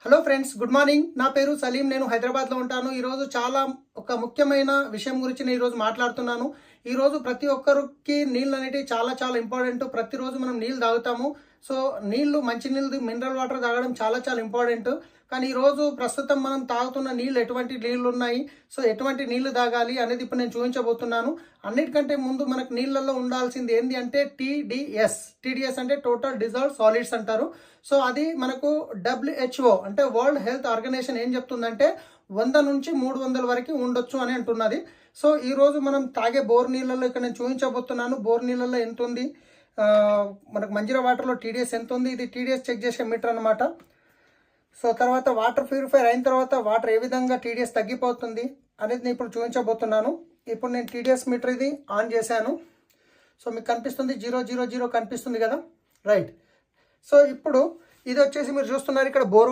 Hello friends, good morning. నా పేరు సలీం. నేను హైదరాబాద్లో ఉంటాను. ఈరోజు చాలా ఒక ముఖ్యమైన విషయం గురించి నేను ఈరోజు మాట్లాడుతున్నాను. ఈరోజు ప్రతి ఒక్కరికి నీళ్ళు అనేటివి చాలా చాలా ఇంపార్టెంట్. ప్రతిరోజు మనం నీళ్ళు తాగుతాము. సో నీళ్ళు, మంచి నీళ్ళు, మినరల్ వాటర్ తాగడం చాలా చాలా ఇంపార్టెంట్. కానీ ఈరోజు ప్రస్తుతం మనం తాగుతున్న నీళ్ళు ఎటువంటి నీళ్ళు ఉన్నాయి, సో ఎటువంటి నీళ్లు తాగాలి అనేది ఇప్పుడు నేను చూపించబోతున్నాను. అన్నిటికంటే ముందు మనకు నీళ్ళల్లో ఉండాల్సింది ఏంటి అంటే టీడీఎస్ అంటే టోటల్ డిజాల్వ్డ్ సాలిడ్స్ అంటారు. సో అది మనకు WHO అంటే వరల్డ్ హెల్త్ ఆర్గనైజేషన్ ఏం చెప్తుందంటే 100 నుంచి 300 వరకు ఉండొచ్చు అని అంటున్నది. సో ఈరోజు మనం తాగే బోర్ నీళ్ళల్లో ఇక్కడ నేను చూపించబోతున్నాను. బోర్ నీళ్ళల్లో ఎంత ఉంది, మనకు మంజీరా వాటర్లో టీడీఎస్ ఎంత ఉంది, ఇది టీడీఎస్ చెక్ చేసే మీటర్ అనమాట. సో తర్వాత వాటర్ ప్యూరిఫైర్ అయిన తర్వాత వాటర్ ఏ విధంగా టీడీఎస్ తగ్గిపోతుంది అనేది నేను ఇప్పుడు చూపించబోతున్నాను. ఇప్పుడు నేను టీడీఎస్ మీటర్ ఇది ఆన్ చేశాను. సో మీకు కనిపిస్తుంది 000 కనిపిస్తుంది కదా, రైట్. సో ఇప్పుడు ఇది వచ్చేసి మీరు చూస్తున్నారు ఇక్కడ బోర్